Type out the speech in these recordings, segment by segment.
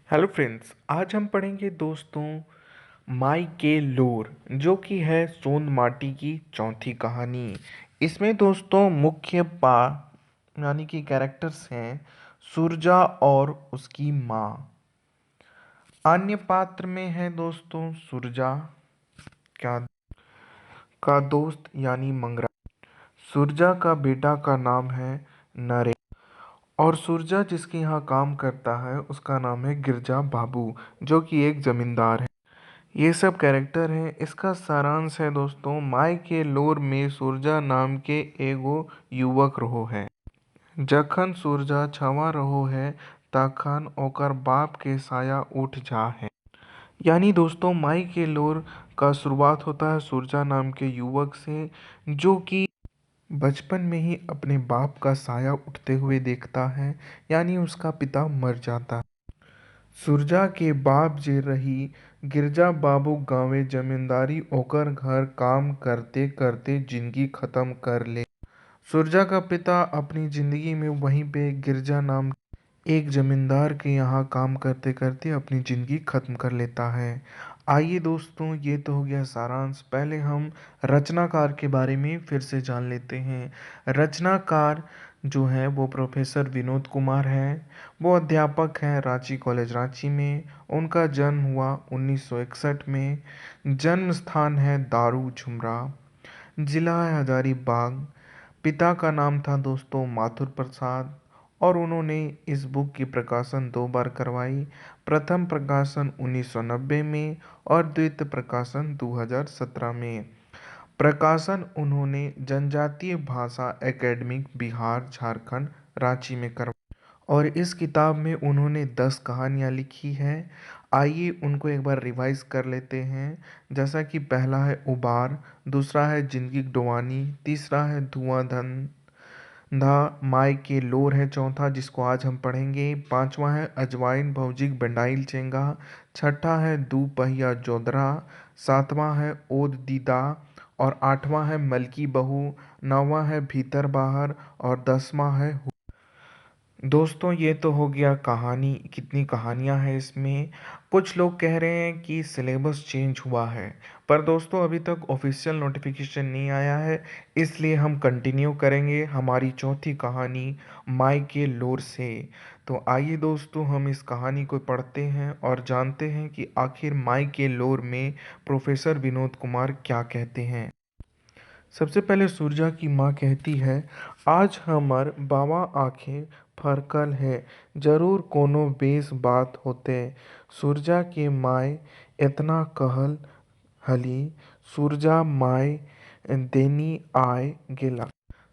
Hello friends, आज हम पढ़ेंगे दोस्तों माई के लोर जो कि है सोन माटी की चौथी कहानी। इसमें दोस्तों मुख्य पा यानी कि कैरेक्टर्स हैं सुरजा और उसकी माँ। अन्य पात्र में है दोस्तों सुरजा का दोस्त यानी मंगरा। सुरजा का बेटा का नाम है नरेश और सुरजा जिसके यहाँ काम करता है उसका नाम है गिरजा बाबू जो कि एक जमींदार है। ये सब कैरेक्टर हैं। इसका सारांश है दोस्तों, माई के लोर में सुरजा नाम के एगो युवक रहो है। जखन सुरजा छवा रहो है तखन ओकर बाप के साया उठ जा है। यानी दोस्तों माई के लोर का शुरुआत होता है सुरजा नाम के युवक से, जो कि बचपन में ही अपने बाप का साया उठते हुए देखता है, यानी उसका पिता मर जाता है। सुरजा के बाप जे रही गिरजा बाबू गांवे जमींदारी ओकर घर काम करते करते जिंदगी खत्म कर ले। सुरजा का पिता अपनी जिंदगी में वहीं पे गिरजा नाम एक जमींदार के यहाँ काम करते करते अपनी जिंदगी खत्म कर लेता है। आइए दोस्तों, ये तो हो गया सारांश। पहले हम रचनाकार के बारे में फिर से जान लेते हैं। रचनाकार जो है वो प्रोफेसर विनोद कुमार हैं। वो अध्यापक हैं रांची कॉलेज रांची में। उनका जन्म हुआ 1961 में। जन्म स्थान है दारू झुमरा, जिला है हजारीबाग। पिता का नाम था दोस्तों माथुर प्रसाद और उन्होंने इस बुक की प्रकाशन 2 बार करवाई। प्रथम प्रकाशन 1990 में और द्वितीय प्रकाशन 2017 में। प्रकाशन उन्होंने जनजातीय भाषा एकेडमी बिहार झारखंड रांची में करवाया और इस किताब में उन्होंने 10 कहानियाँ लिखी हैं। आइए उनको एक बार रिवाइज कर लेते हैं। जैसा कि पहला है उबार, दूसरा है जिंदगी डोवानी, तीसरा है धुआंधंधा माई के लोर है चौथा जिसको आज हम पढ़ेंगे, पांचवा है अजवाइन भौजिक बंडाइल चेंगा, छठा है दू पहिया जोदरा, सातवां है ओद दीदा और आठवां है मलकी बहू, नौवां है भीतर बाहर और 10वां है दोस्तों। ये तो हो गया कहानी। कितनी कहानियां हैं इसमें। कुछ लोग कह रहे हैं कि सिलेबस चेंज हुआ है, पर दोस्तों अभी तक ऑफिशियल नोटिफिकेशन नहीं आया है, इसलिए हम कंटिन्यू करेंगे हमारी चौथी कहानी माई के लोर से। तो आइए दोस्तों हम इस कहानी को पढ़ते हैं और जानते हैं कि आखिर माई के लोर में प्रोफेसर विनोद कुमार क्या कहते हैं। सबसे पहले सुरजा की माँ कहती है, आज हमर बाबा आँखें फरकल है, जरूर कोनो बेस बात होते। सुरजा के माय इतना कहल हली, सुरजा माय देनी आय गेला।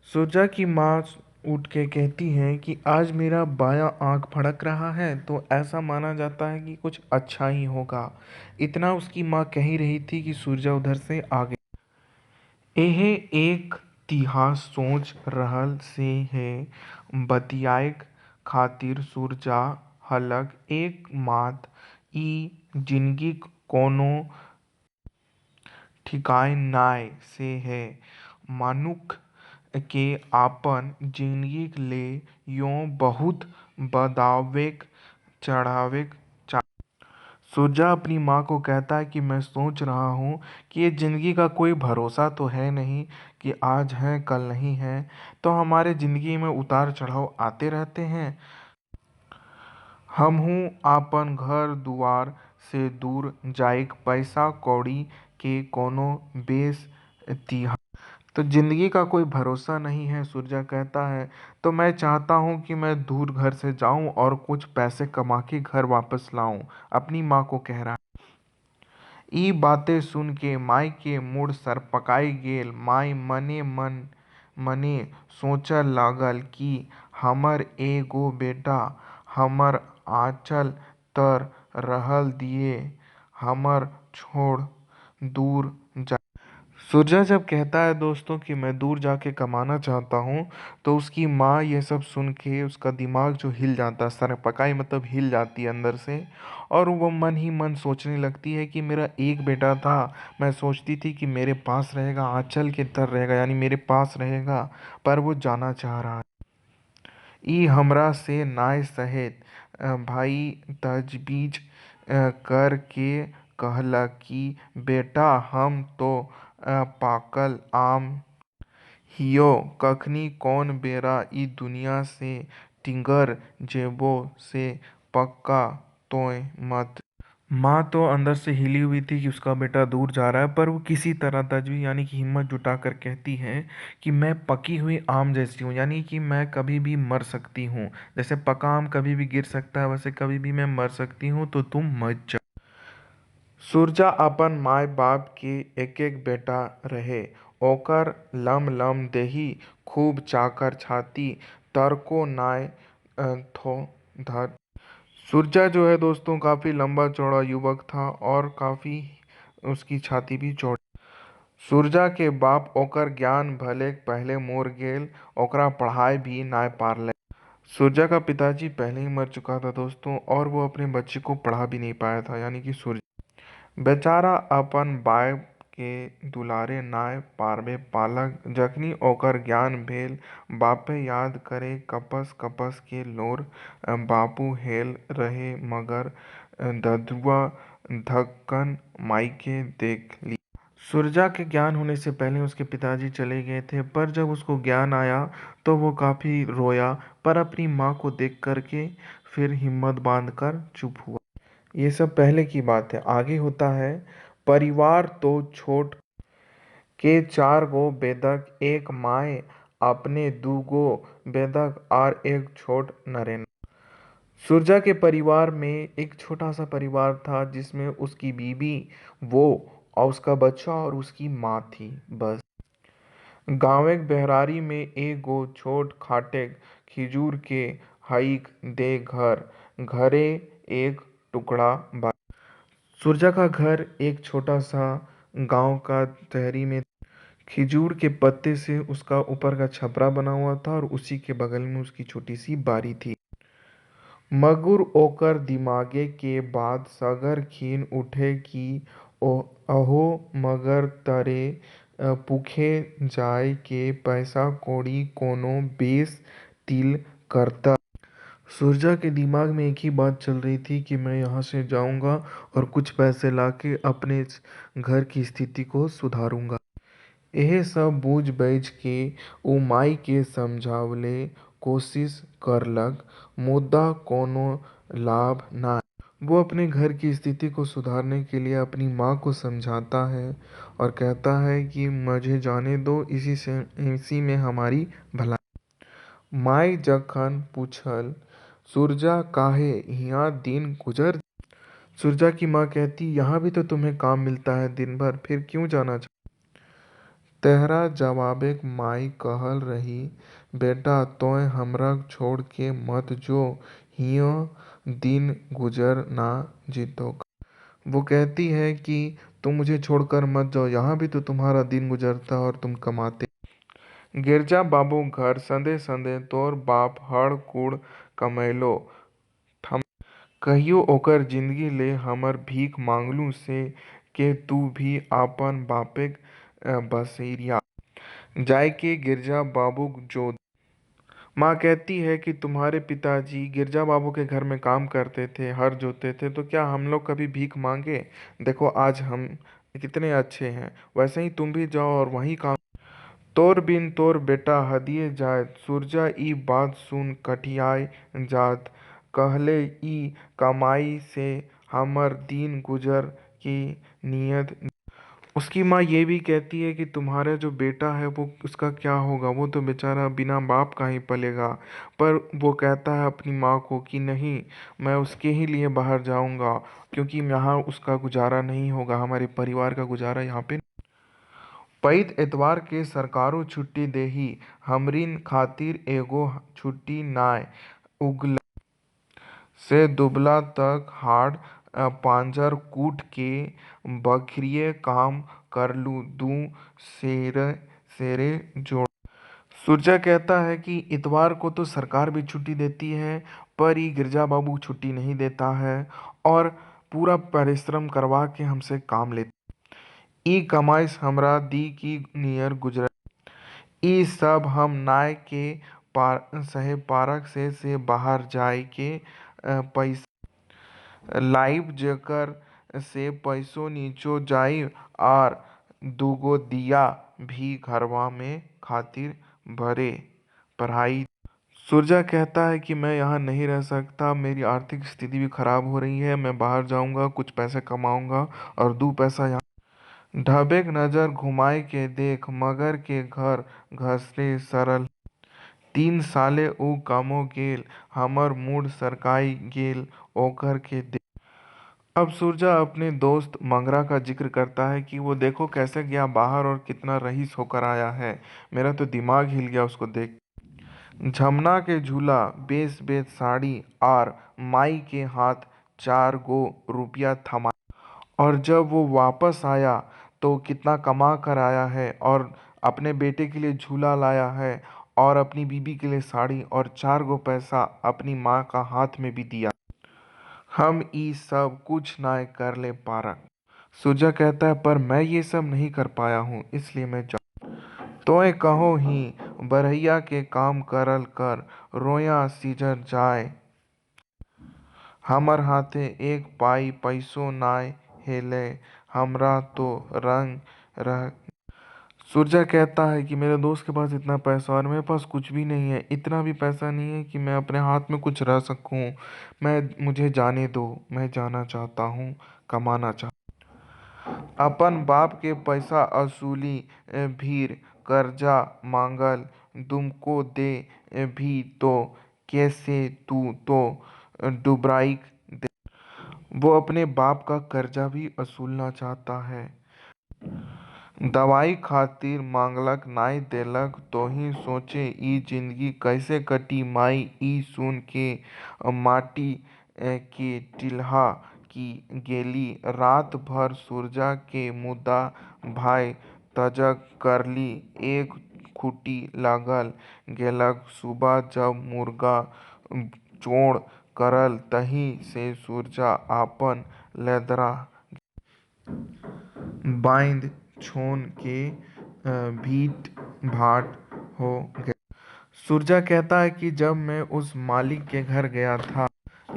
सुरजा की माँ उठ के कहती है कि आज मेरा बायां आँख फड़क रहा है तो ऐसा माना जाता है कि कुछ अच्छा ही होगा। इतना उसकी माँ कह ही रही थी कि सुरजा उधर से आ गई। एहे एक तिहा सोच रहल से है बतियाए खातिर सुरजा हलक एक मात ई जिंदगीक कोनो ठिकान नाय से है। मनुख के आपन जिंदगीक ले यों बहुत बदावेक चढ़ावेक। सुरजा अपनी माँ को कहता है कि मैं सोच रहा हूँ कि ये ज़िंदगी का कोई भरोसा तो है नहीं कि आज है कल नहीं है, तो हमारे ज़िंदगी में उतार चढ़ाव आते रहते हैं। हमहू आपन घर दुआर से दूर जाइक पैसा कौड़ी के कोनो बेस तिहा तो जिंदगी का कोई भरोसा नहीं है। सूर्या कहता है तो मैं चाहता हूँ कि मैं दूर घर से जाऊं और कुछ पैसे कमा के घर वापस लाऊं। अपनी माँ को कह रहा है। ई बातें सुन के माई के मुड़ सरपकाई गेल। माई मने मने सोचल लागल कि हमर एगो बेटा हमर आँचल तर रहल दिए हमर छोड़ दूर जा। सूरजा जब कहता है दोस्तों कि मैं दूर जाके कमाना चाहता हूँ, तो उसकी माँ ये सब सुन के उसका दिमाग जो हिल जाता है, सरपकाई मतलब हिल जाती है अंदर से, और वो मन ही मन सोचने लगती है कि मेरा एक बेटा था, मैं सोचती थी कि मेरे पास रहेगा, आंचल के तर रहेगा यानी मेरे पास रहेगा, पर वो जाना चाह रहा है। ई हमरा से नाय सहेत भाई तजबीज कर के कहला कि बेटा हम तो पाकल आम हियो, कखनी कौन बेरा ई दुनिया से टिंगर जेबो से पक्का तोय मत। माँ तो अंदर से हिली हुई थी कि उसका बेटा दूर जा रहा है, पर वो किसी तरह तजवी यानी कि हिम्मत जुटाकर कहती है कि मैं पकी हुई आम जैसी हूँ, यानी कि मैं कभी भी मर सकती हूँ। जैसे पका आम कभी भी गिर सकता है, वैसे कभी भी मैं मर सकती हूँ, तो तुम मत जाओ। सुरजा अपन माय बाप के एक एक बेटा रहे, ओकर लम लम देही खूब चाकर छाती तर्को नाय थो धर। सुरजा जो है दोस्तों काफी लंबा चौड़ा युवक था और काफी उसकी छाती भी चौड़ी। सुरजा के बाप ओकर ज्ञान भले पहले मोर गेल, ओकरा पढ़ाई भी नाय पारले। सुरजा का पिताजी पहले ही मर चुका था दोस्तों, और वो अपने बच्चे को पढ़ा भी नहीं पाया था, यानी कि सुरजा बेचारा अपन बाप के दुलारे नाय पारबे पालक। जखनी ओकर ज्ञान भेल, बापे याद करे कपस कपस के लोर बापू हेल रहे, मगर ददुआ धक्कन मायके देख ली। सुरजा के ज्ञान होने से पहले उसके पिताजी चले गए थे, पर जब उसको ज्ञान आया तो वो काफी रोया, पर अपनी माँ को देख करके फिर हिम्मत बांधकर चुप हुआ। ये सब पहले की बात है, आगे होता है। परिवार तो छोट के चार गो बेदक, एक माए अपने दू गो बेदक और एक छोट नरेन। सुरजा के परिवार में एक छोटा सा परिवार था, जिसमें उसकी बीबी, वो और उसका बच्चा और उसकी माँ थी, बस। गाँवे बहरारी में एक गो छोट खाटेक खिजूर के हईक दे घर, घरे एक टुकड़ा बा। सुरजा का घर एक छोटा सा गांव का तहरी में, खिजूर के पत्ते से उसका ऊपर का छपरा बना हुआ था और उसी के बगल में उसकी छोटी सी बारी थी। मगुर ओकर दिमागे के बाद सगर खीन उठे कि अहो मगर तरे पुखे जाय के पैसा कौड़ी कोनो बेस तिल करता। सुरजा के दिमाग में एक ही बात चल रही थी कि मैं यहाँ से जाऊंगा और कुछ पैसे लाके अपने इस घर की स्थिति को सुधारूंगा। यह सब बूझ बैठ के ऊ माई के समझावले कोशिश करलक, मुद्दा कोनो लाभ ना। वो अपने घर की स्थिति को सुधारने के लिए अपनी माँ को समझाता है और कहता है कि मुझे जाने दो, इसी में हमारी भलाई। माई जखन पूछल, सुरजा काहे हियाँ दिन गुजर। सुरजा की माँ कहती, यहाँ भी तो तुम्हें काम मिलता है दिन भर, फिर क्यों जाना तेहरा जवाबे माई कहल रही, बेटा तोय हमरा छोड़ के मत जो, हियों दिन गुजर ना जीतो। वो कहती है कि तुम मुझे छोड़कर मत जाओ, यहाँ भी तो तुम्हारा दिन गुजरता और तुम कमाते। गिरजा बाबू घर संदे संदे तोर बाप हड़ कूड़ कमैलो, थम कहियो ओकर जिंदगी ले हमर भीख मांगलू से के तू भी आपन बापेक बसेरिया जाय के गिरजा बाबू जो। माँ कहती है कि तुम्हारे पिताजी गिरजा बाबू के घर में काम करते थे, हर जोते थे, तो क्या हम लोग कभी भीख मांगे? देखो आज हम कितने अच्छे हैं, वैसे ही तुम भी जाओ और वहीं काम। तोर बिन तोर बेटा हदिए जात। सुरजा ई बात सुन कठियाई जात, कहले ई कमाई से हमर दिन गुजर की नियत। उसकी माँ ये भी कहती है कि तुम्हारा जो बेटा है वो उसका क्या होगा, वो तो बेचारा बिना बाप का ही पलेगा। पर वो कहता है अपनी माँ को कि नहीं, मैं उसके ही लिए बाहर जाऊंगा, क्योंकि यहाँ उसका गुजारा नहीं होगा, हमारे परिवार का गुजारा यहाँ पे। पैत एतवार के सरकारो छुट्टी देही, हमरिन खातिर एगो छुट्टी नाय उगल से दुबला तक हाड़ पांजर कूट के बखरिये काम करलू, दू सेरे सेरे जोड़। सुरजा कहता है कि इतवार को तो सरकार भी छुट्टी देती है, पर ये गिरजा बाबू छुट्टी नहीं देता है और पूरा परिश्रम करवा के हमसे काम लेता। ई कमाइश हमरा दी की नियर गुजर, ई सब हम नाय के सहे पारक से बाहर जाय के पैसा लाइव जेकर से पैसों नीचो जाई और दूगो दिया भी घरवा में खातिर भरे पढ़ाई। सूरजा कहता है कि मैं यहाँ नहीं रह सकता, मेरी आर्थिक स्थिति भी खराब हो रही है, मैं बाहर जाऊंगा, कुछ पैसे कमाऊंगा और दो पैसा यहाँ। ढबेक नजर घुमाए के देख मगर के घर घसरे सरल 3 साले ऊ कामो गेल हमर मूड सरकाई गेल ओकर के देख। अब सूरजा अपने दोस्त मंगरा का जिक्र करता है कि वो देखो कैसे गया बाहर और कितना रईस होकर आया है। मेरा तो दिमाग हिल गया उसको देख। झमना के झूला बेस बेस साड़ी और माई के हाथ 4 गो रुपया थमा। और जब वो वापस आया तो कितना कमा कर आया है और अपने बेटे के लिए झूला लाया है और अपनी बीबी के लिए साड़ी और 4 गो पैसा अपनी माँ का हाथ में भी दिया। हम ई सब कुछ ना कर ले पारा। सूरजा कहता है पर मैं ये सब नहीं कर पाया हूँ इसलिए मैं तोय कहो ही बरहैया के काम करल कर रोया सीजर जाए हमर हाथे एक पाई पैसो नाय हेले हमरा तो रंग रह। सूरजा कहता है कि मेरे दोस्त के पास इतना पैसा और मेरे पास कुछ भी नहीं है, इतना भी पैसा नहीं है कि मैं अपने हाथ में कुछ रह सकूं। मुझे जाने दो, मैं जाना चाहता हूँ, कमाना चाहता अपन बाप के पैसा असुली भीर कर्जा मांगल तुमको दे भी तो कैसे तू तो डुबराइक दे। वो अपने बाप का कर्जा भी वसूलना चाहता है। दवाई खातिर मांगलक नाई देलक तोही सोचे ई जिंदगी कैसे कटी माई ई सुन के माटी के टिल्हा की गेली रात भर सूरजा के मुदा भाई तजक करली एक खूटी लागल गेलक। सुबह जब मुर्गा चोड़ करल तही से सूरजा आपन लेदरा बांध छोन के भीट भाट हो गया। सूरजा कहता है कि जब मैं उस मालिक के घर गया था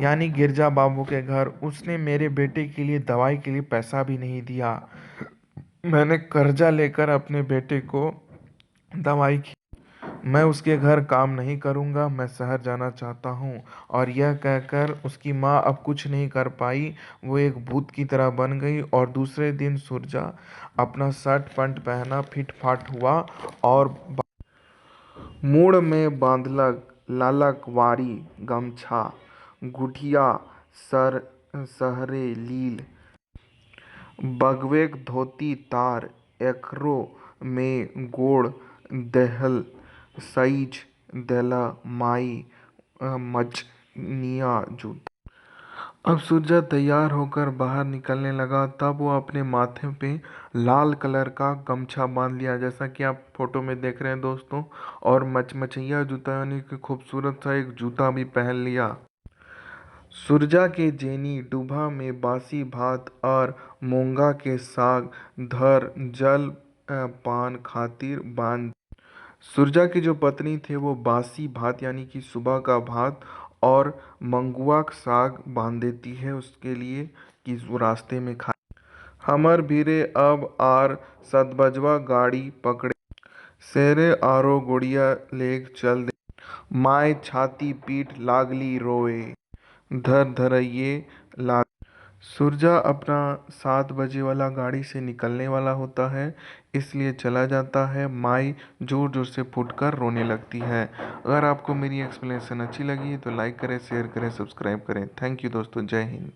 यानी गिरजा बाबू के घर, उसने मेरे बेटे के लिए दवाई के लिए पैसा भी नहीं दिया। मैंने कर्जा लेकर अपने बेटे को दवाई की। मैं उसके घर काम नहीं करूंगा, मैं शहर जाना चाहता हूँ। और यह कहकर उसकी माँ अब कुछ नहीं कर पाई, वो एक भूत की तरह बन गई। और दूसरे दिन सूरजा अपना शर्ट पैंट पहना फिट फाट हुआ और मुड़ में बांधलक लालक वारी गमछा गुठिया सर सहरे लील बगवेक धोती तार एकरो में गोड़ देहल साइज देला माई मचनिया जूता। अब सूरजा तैयार होकर बाहर निकलने लगा तब वो अपने माथे पे लाल कलर का गमछा बांध लिया जैसा कि आप फोटो में देख रहे हैं दोस्तों। और मचमचैया जूता यानी कि खूबसूरत सा एक जूता भी पहन लिया। सूरजा के जेनी डूबा में बासी भात और मूंगा के साग धर जल पान खातिर बांध। सूरजा की जो पत्नी थे वो बासी भात यानी कि सुबह का भात और मंगुआ का साग बांध देती है उसके लिए कि वो रास्ते में खाए। हमर भीरे अब आर सतबजवा गाड़ी पकड़े शेरे आरो गुड़िया लेग चल दे माय छाती पीट लागली रोए धर धरइये लाग। सूरजा अपना 7 बजे वाला गाड़ी से निकलने वाला होता है इसलिए चला जाता है। माई जोर जोर से फूटकर रोने लगती है। अगर आपको मेरी एक्सप्लेनेशन अच्छी लगी है तो लाइक करें, शेयर करें, सब्सक्राइब करें। थैंक यू दोस्तों, जय हिंद।